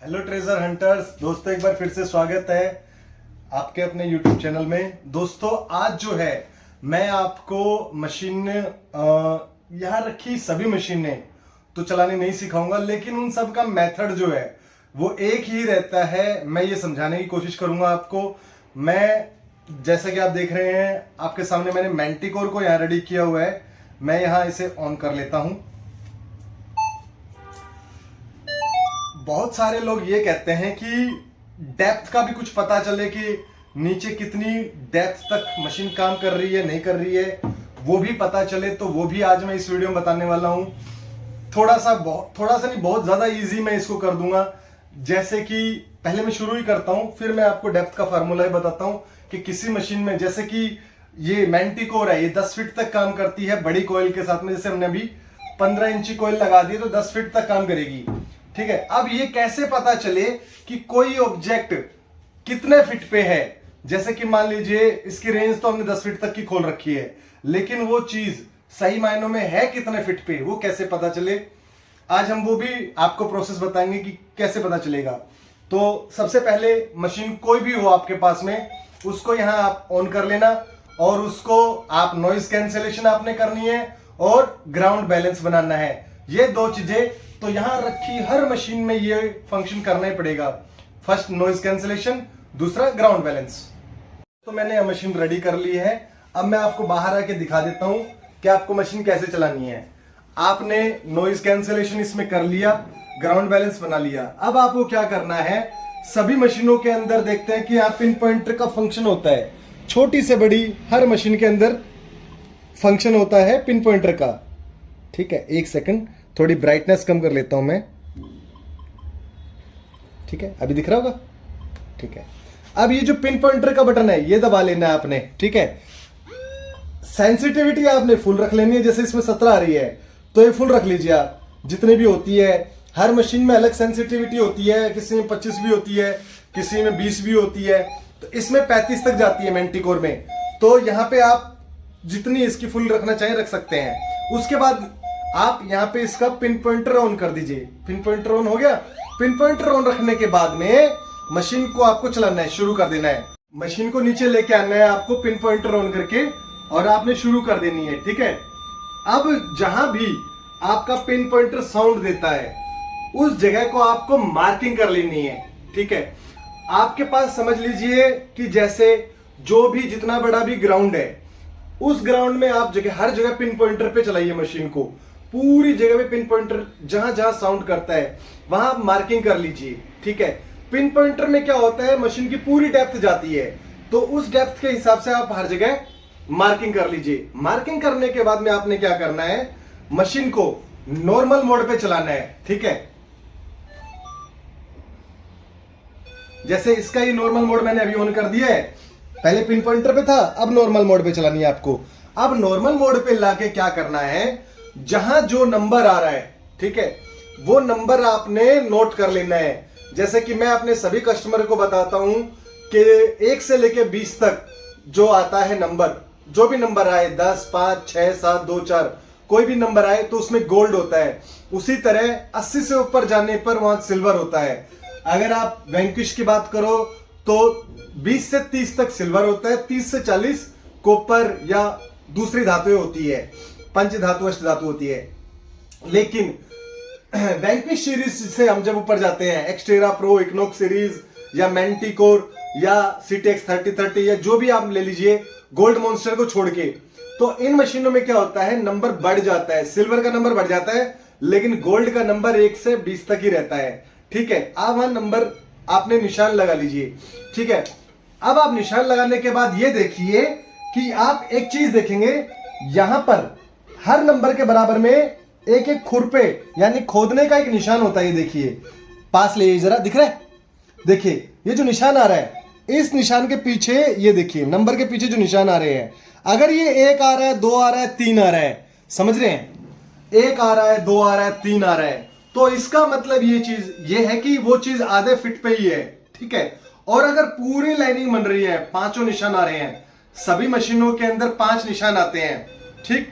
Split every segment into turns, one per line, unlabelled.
Hello treasure hunters दोस्तों, एक बार फिर से स्वागत है आपके अपने YouTube चैनल में। दोस्तों आज जो है मैं आपको मशीन यहाँ रखी सभी मशीनें तो चलाने नहीं सिखाऊंगा, लेकिन उन सब का मेथड जो है वो एक ही रहता है। मैं ये समझाने की कोशिश करूंगा आपको। मैं जैसा कि आप देख रहे हैं आपके सामने मैंने मैंटिकोर को यहाँ रेडी किया हुआ है। मैं यहाँ इसे ऑन कर लेता हूँ। बहुत सारे लोग ये कहते हैं कि डेप्थ का भी कुछ पता चले कि नीचे कितनी डेप्थ तक मशीन काम कर रही है नहीं कर रही है, वो भी पता चले। तो वो भी आज मैं इस वीडियो में बताने वाला हूं। थोड़ा सा नहीं, बहुत ज्यादा इजी मैं इसको कर दूंगा। जैसे कि पहले मैं शुरू ही करता हूं, फिर मैं आपको डेप्थ का फार्मूला ही बताता हूं कि किसी मशीन में, जैसे कि ये मैंटिकोर है, ये 10 फीट तक काम करती है बड़ी कोयल के साथ में। जैसे हमने अभी 15 इंची कोयल लगा दी तो 10 फीट तक काम करेगी। ठीक है, अब ये कैसे पता चले कि कोई ऑब्जेक्ट कितने फीट पे है। जैसे कि मान लीजिए इसकी रेंज तो हमने 10 फीट तक की खोल रखी है, लेकिन वो चीज सही मायनों में है कितने फीट पे, वो कैसे पता चले। आज हम वो भी आपको प्रोसेस बताएंगे कि कैसे पता चलेगा। तो सबसे पहले मशीन कोई भी हो आपके पास में, उसको यहां आप ऑन कर लेना और उसको आप नॉइज कैंसिलेशन आपने करनी है और ग्राउंड बैलेंस बनाना है। ये दो चीजें तो यहां रखी हर मशीन में ये फंक्शन करना ही पड़ेगा। फर्स्ट नॉइज कैंसिलेशन, दूसरा ग्राउंड बैलेंस। तो मैंने यह मशीन रेडी कर ली है। अब मैं आपको बाहर आके दिखा देता हूं कि आपको मशीन कैसे चलानी है। आपने नॉइज कैंसिलेशन इसमें कर लिया, ग्राउंड बैलेंस बना लिया। अब आपको क्या करना है, सभी मशीनों के अंदर देखते हैं कि यहाँ पिन पॉइंटर का फंक्शन होता है। छोटी से बड़ी हर मशीन के अंदर फंक्शन होता है पिन पॉइंटर का। ठीक है, एक सेकंड, थोड़ी ब्राइटनेस कम कर लेता हूं मैं। ठीक है, अभी दिख रहा होगा। ठीक है, अब ये जो पिन पॉइंटर का बटन है ये दबा लेना है आपने। ठीक है, सेंसिटिविटी आपने फुल रख लेनी है। जैसे इसमें 17 आ रही है तो ये फुल रख लीजिए आप, जितने भी होती है। हर मशीन में अलग सेंसिटिविटी होती है, किसी में 25 भी होती है, किसी में 20 भी होती है। तो इसमें 35 तक जाती है मैंटिकोर में। तो यहां पे आप जितनी इसकी फुल रखना चाहें रख सकते हैं। उसके बाद आप यहाँ पे इसका पिन पॉइंटर ऑन कर दीजिए। पिन पॉइंटर ऑन हो गया। पिन पॉइंटर ऑन रखने के बाद में मशीन को आपको चलाना है, शुरू कर देना है। मशीन को नीचे लेके आना है आपको पिन पॉइंटर ऑन करके, और आपने शुरू कर देनी है। ठीक है, अब जहां भी आपका पिन पॉइंटर साउंड देता है उस जगह को आपको मार्किंग कर लेनी है। ठीक है, आपके पास समझ लीजिए कि जैसे जो भी जितना बड़ा भी ग्राउंड है, उस ग्राउंड में आप हर जगह पिन पॉइंटर पे चलाइए मशीन को। पूरी जगह पे पिन पॉइंटर जहां जहां साउंड करता है वहां आप मार्किंग कर लीजिए। ठीक है, पिन पॉइंटर में क्या होता है, मशीन की पूरी डेप्थ जाती है, तो उस डेप्थ के हिसाब से आप हर जगह मार्किंग कर लीजिए। मार्किंग करने के बाद में आपने क्या करना है, मशीन को नॉर्मल मोड पे चलाना है। ठीक है, जैसे इसका ही नॉर्मल मोड मैंने अभी ऑन कर दिया है। पहले पिन पॉइंटर पे था, अब नॉर्मल मोड पे चलानी है आपको। अब नॉर्मल मोड पे लाके क्या करना है, जहां जो नंबर आ रहा है, ठीक है, वो नंबर आपने नोट कर लेना है। जैसे कि मैं अपने सभी कस्टमर को बताता हूं कि 1 से लेके 20 तक जो आता है नंबर, जो भी नंबर आए, 10, 5, 6, 7, 2, 4, कोई भी नंबर आए तो उसमें गोल्ड होता है। उसी तरह 80 से ऊपर जाने पर वहां सिल्वर होता है। अगर आप वैंक्विश की बात करो तो 20 से 30 तक सिल्वर होता है, 30 से 40 कॉपर या दूसरी धातुएं होती है, पंच धातु अष्ट धातु होती है। लेकिन वैंक्विश सीरीज से हम जब ऊपर जाते हैं, एक्सटेरा प्रो, इक्नोक्स सीरीज या मैंटिकोर या सीटेक्स 3030 या जो भी आप ले लीजिए, गोल्ड मॉन्स्टर को छोड़ के, तो इन मशीनों में क्या होता है, नंबर बढ़ जाता है। सिल्वर का नंबर बढ़ जाता है, लेकिन गोल्ड का नंबर 1 से 20 तक ही रहता है। ठीक है, अब वहां नंबर आपने निशान लगा लीजिए। ठीक है, अब आप निशान लगाने के बाद ये देखिए कि आप एक चीज देखेंगे, यहां पर हर नंबर के बराबर में एक एक खुरपे यानी खोदने का एक निशान होता है। ये देखिए, पास ले जरा, दिख रहा है? देखिए ये जो निशान आ रहा है, इस निशान के पीछे ये देखिए नंबर के पीछे जो निशान आ रहे हैं, अगर ये 1 आ रहा है, 2 आ रहा है, 3 आ रहा है, समझ रहे हैं, 1 आ रहा है, 2 आ रहा है, 3 आ रहा है, तो इसका मतलब ये चीज ये है कि वो चीज आधे फिट पे ही है। ठीक है, और अगर पूरी लाइनिंग बन रही है, 5 निशान आ रहे हैं, सभी मशीनों के अंदर 5 निशान आते हैं। ठीक,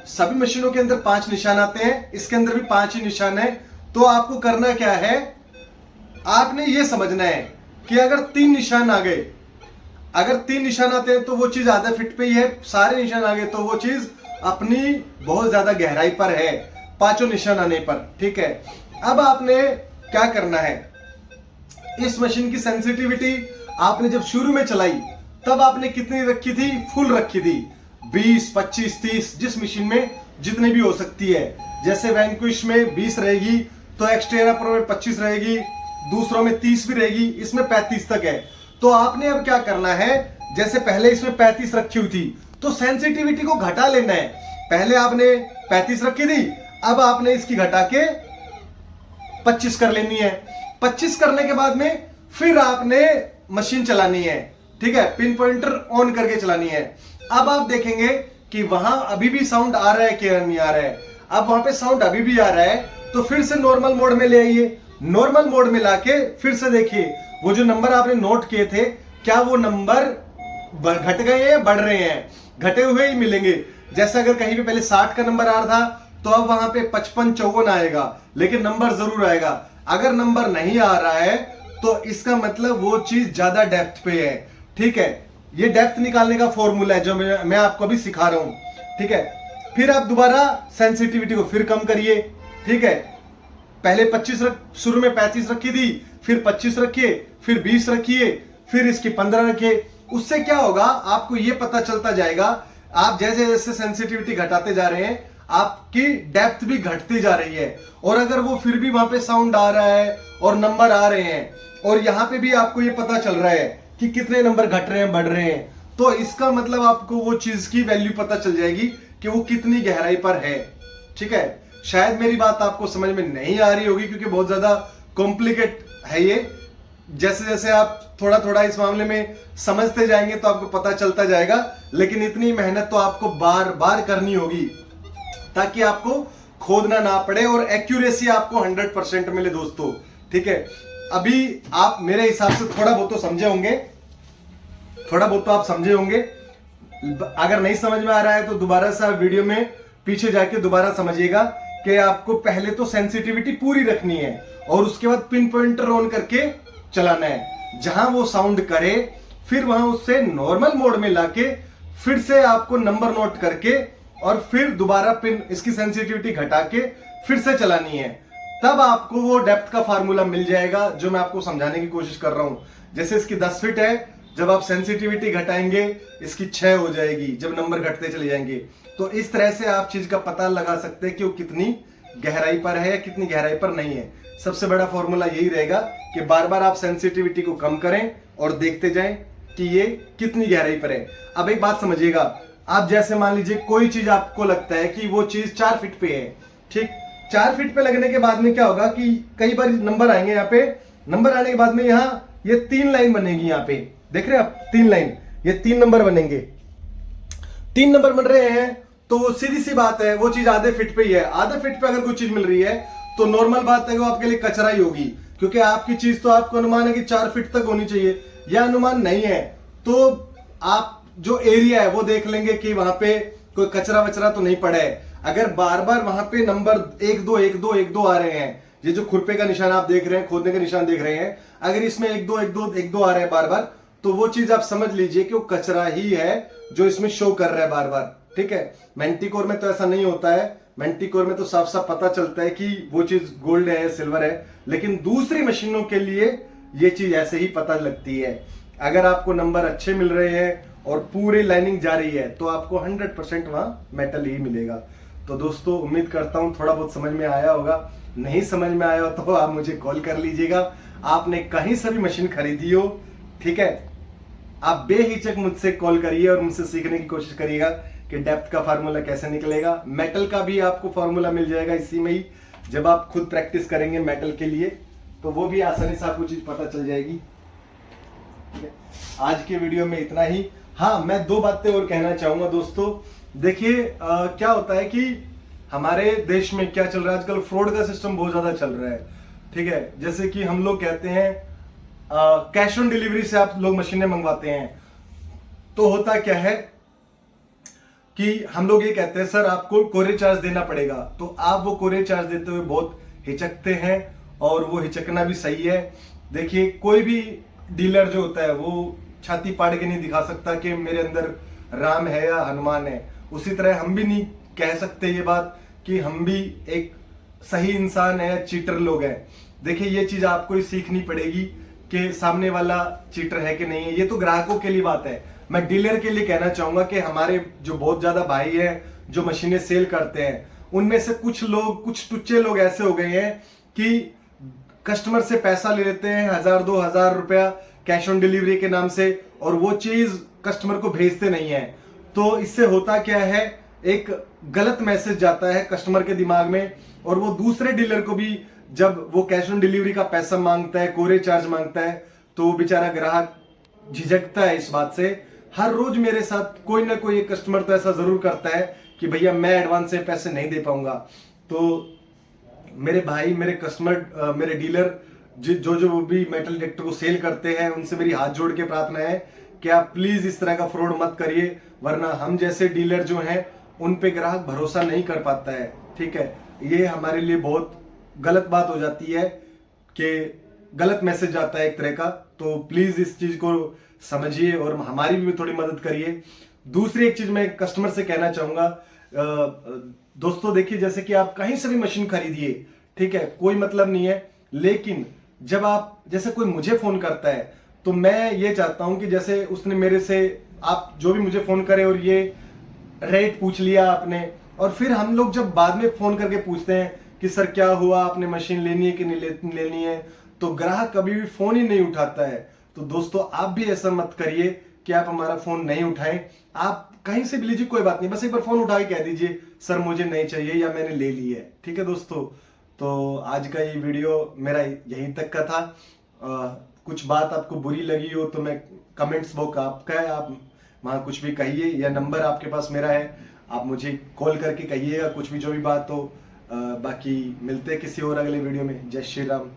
सभी मशीनों के अंदर 5 निशान आते हैं, इसके अंदर भी 5 ही निशान है। तो आपको करना क्या है, आपने ये समझना है कि अगर 3 निशान आ गए, अगर 3 निशान आते हैं तो वो चीज आधे फिट पे ही है, सारे निशान आ गए तो वो चीज अपनी बहुत ज्यादा गहराई पर है, 5 निशान आने पर। ठीक है, अब आपने क्या करना है, इस मशीन की सेंसिटिविटी आपने जब शुरू में चलाई तब आपने कितनी रखी थी, फुल रखी थी, 20, 25, 30, जिस मशीन में जितनी भी हो सकती है। जैसे वैंक्विश में 20 रहेगी तो एक्सटेरा प्रो में 25 रहेगी, दूसरों में 30 भी रहेगी, इसमें 35 तक है। तो आपने अब क्या करना है, जैसे पहले इसमें 35 रखी हुई थी तो सेंसिटिविटी को घटा लेना है। पहले आपने 35 रखी थी, अब आपने इसकी घटा के 25 कर लेनी है। 25 करने के बाद में फिर आपने मशीन चलानी है। ठीक है, पिन पॉइंटर ऑन करके चलानी है। अब आप देखेंगे कि वहां अभी भी साउंड आ रहा है कि नहीं आ रहा है। अब वहां पे साउंड अभी भी आ रहा है तो फिर से नॉर्मल मोड में ले आइए। नॉर्मल मोड में लाके फिर से देखिए वो जो नंबर आपने नोट किए थे, क्या वो नंबर घट गए हैं या बढ़ रहे हैं। घटे हुए ही मिलेंगे। जैसे अगर कहीं पे पहले 60 का नंबर आ रहा था तो अब वहां पे 55, 54 आएगा, लेकिन नंबर जरूर आएगा। अगर नंबर नहीं आ रहा है तो इसका मतलब वो चीज ज्यादा डेप्थ पे है। ठीक है, ये डेप्थ निकालने का फॉर्मूला है जो मैं आपको अभी सिखा रहा हूं। ठीक है, फिर आप दोबारा सेंसिटिविटी को फिर कम करिए। ठीक है, पहले 25 शुरू में 35 रखी थी, फिर 25 रखिए, फिर 20 रखिए, फिर इसकी 15 रखिए। उससे क्या होगा, आपको ये पता चलता जाएगा, आप जैसे जैसे सेंसिटिविटी घटाते जा रहे हैं आपकी डेप्थ भी घटती जा रही है। और अगर वो फिर भी वहां पे साउंड आ रहा है और नंबर आ रहे हैं और यहां पे भी आपको ये पता चल रहा है कि कितने नंबर घट रहे हैं, बढ़ रहे हैं, तो इसका मतलब आपको वो चीज की वैल्यू पता चल जाएगी कि वो कितनी गहराई पर है। ठीक है, शायद मेरी बात आपको समझ में नहीं आ रही होगी क्योंकि बहुत ज्यादा कॉम्प्लिकेट है ये। जैसे जैसे आप थोड़ा थोड़ा इस मामले में समझते जाएंगे तो आपको पता चलता जाएगा, लेकिन इतनी मेहनत तो आपको बार बार करनी होगी ताकि आपको खोदना ना पड़े और एक्यूरेसी आपको 100% मिले दोस्तों। ठीक है, अभी आप मेरे हिसाब से थोड़ा बहुत तो समझे होंगे, थोड़ा बहुत तो आप समझे होंगे। अगर नहीं समझ में आ रहा है तो दोबारा से आप वीडियो में पीछे जाके दोबारा समझिएगा कि आपको पहले तो सेंसिटिविटी पूरी रखनी है और उसके बाद पिन पॉइंटर ऑन करके चलाना है। जहां वो साउंड करे फिर वहां उससे नॉर्मल मोड में लाके फिर से आपको नंबर नोट करके और फिर दोबारा पिन इसकी सेंसिटिविटी घटा के फिर से चलानी है। तब आपको वो डेप्थ का फार्मूला मिल जाएगा जो मैं आपको समझाने की कोशिश कर रहा हूं। जैसे इसकी 10 फीट है, जब आप सेंसिटिविटी घटाएंगे इसकी 6 हो जाएगी जब नंबर घटते चले जाएंगे। तो इस तरह से आप चीज का पता लगा सकते हैं कि वो कितनी गहराई पर है या कितनी गहराई पर नहीं है। सबसे बड़ा फॉर्मूला यही रहेगा कि बार बार आप सेंसिटिविटी को कम करें और देखते जाएं कि ये कितनी गहराई पर है। अब एक बात समझिएगा, आप जैसे मान लीजिए कोई चीज आपको लगता है कि वो चीज 4 फीट पे है। ठीक, 4 फीट पे लगने के बाद में क्या होगा कि कई बार नंबर आएंगे, यहाँ पे नंबर आने के बाद में यहाँ ये 3 लाइन बनेगी। यहाँ पे देख रहे हैं आप 3 लाइन, ये 3 नंबर बनेंगे। 3 नंबर बन रहे हैं तो सीधी सी बात है वो चीज आधे फीट पे ही है। आधे फीट पे अगर कोई चीज मिल रही है तो नॉर्मल बात है वो आपके लिए कचरा ही होगी, क्योंकि आपकी चीज तो आपको अनुमान है कि 4 फीट तक होनी चाहिए। यह अनुमान नहीं है तो आप जो एरिया है वो देख लेंगे कि वहां पे कोई कचरा वचरा तो नहीं पड़ा है। अगर बार बार वहां पे नंबर 1 2 1 2 1 2 आ रहे हैं, ये जो खुरपे का निशान आप देख रहे हैं, खोदने का निशान देख रहे हैं, अगर इसमें 1 2 1 2 1 2 आ रहे हैं बार बार, तो वो चीज आप समझ लीजिए कि वो कचरा ही है जो इसमें शो कर रहा है बार बार। ठीक है, मेंटिकोर में तो ऐसा नहीं होता है। मेंटिकोर में तो साफ साफ पता चलता है कि वो चीज गोल्ड है, सिल्वर है, लेकिन दूसरी मशीनों के लिए ये चीज ऐसे ही पता लगती है। अगर आपको नंबर अच्छे मिल रहे हैं और पूरी लाइनिंग जा रही है तो आपको 100% वहां मेटल ही मिलेगा। तो दोस्तों उम्मीद करता हूं थोड़ा बहुत समझ में आया होगा। नहीं समझ में आया हो तो आप मुझे कॉल कर लीजिएगा। आपने कहीं से भी मशीन खरीदी हो, ठीक है, आप बेहिचक मुझसे कॉल करिए और मुझसे सीखने की कोशिश करिएगा कि डेप्थ का फार्मूला कैसे निकलेगा। मेटल का भी आपको फार्मूला मिल जाएगा इसी में ही। जब आप खुद प्रैक्टिस करेंगे मेटल के लिए तो वो भी आसानी से आपको चीज पता चल जाएगी। आज के वीडियो में इतना ही। हाँ, मैं 2 बातें और कहना चाहूंगा दोस्तों। देखिए क्या होता है कि हमारे देश में क्या चल रहा है आजकल, फ्रॉड का सिस्टम बहुत ज्यादा चल रहा है। ठीक है, जैसे कि हम लोग कहते हैं कैश ऑन डिलीवरी से आप लोग मशीनें मंगवाते हैं, तो होता क्या है कि हम लोग ये कहते हैं सर आपको कोरियर चार्ज देना पड़ेगा, तो आप वो कोरियर चार्ज देते हुए बहुत हिचकते हैं और वो हिचकना भी सही है, देखिए कोई भी डीलर जो होता है वो छाती पाड़ के नहीं दिखा सकता कि मेरे अंदर राम है या हनुमान है। उसी तरह हम भी नहीं कह सकते ये बात कि हम भी एक सही इंसान है, चीटर लोग हैं। देखिए ये चीज आपको ही सीखनी पड़ेगी कि सामने वाला चीटर है कि नहीं है। ये तो ग्राहकों के लिए बात है। मैं डीलर के लिए कहना चाहूंगा कि हमारे जो बहुत ज्यादा भाई हैं जो मशीनें सेल करते हैं, उनमें से कुछ लोग, कुछ टुच्चे लोग ऐसे हो गए हैं कि कस्टमर से पैसा ले लेते हैं 1000-2000 रुपया कैश ऑन डिलीवरी के नाम से, और वो चीज कस्टमर को भेजते नहीं है। तो इससे होता क्या है, एक गलत मैसेज जाता है कस्टमर के दिमाग में, और वो दूसरे डीलर को भी जब वो कैश ऑन डिलीवरी का पैसा मांगता है, कोरियर चार्ज मांगता है, तो वो बेचारा ग्राहक झिझकता है इस बात से। हर रोज मेरे साथ कोई ना कोई एक कस्टमर तो ऐसा जरूर करता है कि भैया मैं एडवांस से पैसे नहीं दे पाऊंगा। तो मेरे भाई, मेरे कस्टमर, मेरे डीलर जो जो भी मेटल डिटेक्टर को सेल करते हैं, उनसे मेरी हाथ जोड़ के प्रार्थना है कि आप प्लीज इस तरह का फ्रॉड मत करिए, वरना हम जैसे डीलर जो हैं उन पे ग्राहक भरोसा नहीं कर पाता है। ठीक है, ये हमारे लिए बहुत गलत बात हो जाती है कि गलत मैसेज आता है एक तरह का। तो प्लीज इस चीज को समझिए और हमारी भी थोड़ी मदद करिए। दूसरी एक चीज मैं कस्टमर से कहना चाहूंगा, दोस्तों देखिए, जैसे कि आप कहीं से भी मशीन खरीदिए, ठीक है, कोई मतलब नहीं है, लेकिन जब आप, जैसे कोई मुझे फोन करता है तो मैं ये चाहता हूं कि जैसे उसने मेरे से, आप जो भी मुझे फोन करे और ये रेट पूछ लिया आपने, और फिर हम लोग जब बाद में फोन करके पूछते हैं कि सर क्या हुआ, आपने मशीन लेनी है कि नहीं लेनी है, तो ग्राहक कभी भी फोन ही नहीं उठाता है। तो दोस्तों आप भी ऐसा मत करिए कि आप हमारा फोन नहीं उठाएं। आप कहीं से भी लीजिए, कोई बात नहीं, बस एक बार फोन उठा के कह दीजिए सर मुझे नहीं चाहिए या मैंने ले ली है। ठीक है दोस्तों, तो आज का ये वीडियो मेरा यहीं तक का था। कुछ बात आपको बुरी लगी हो तो मैं, कमेंट्स बॉक्स आपका है, आप वहां कुछ भी कहिए, या नंबर आपके पास मेरा है, आप मुझे कॉल करके कहिएगा कुछ भी, जो भी बात हो। बाकी मिलते हैं किसी और अगले वीडियो में। जय श्री राम।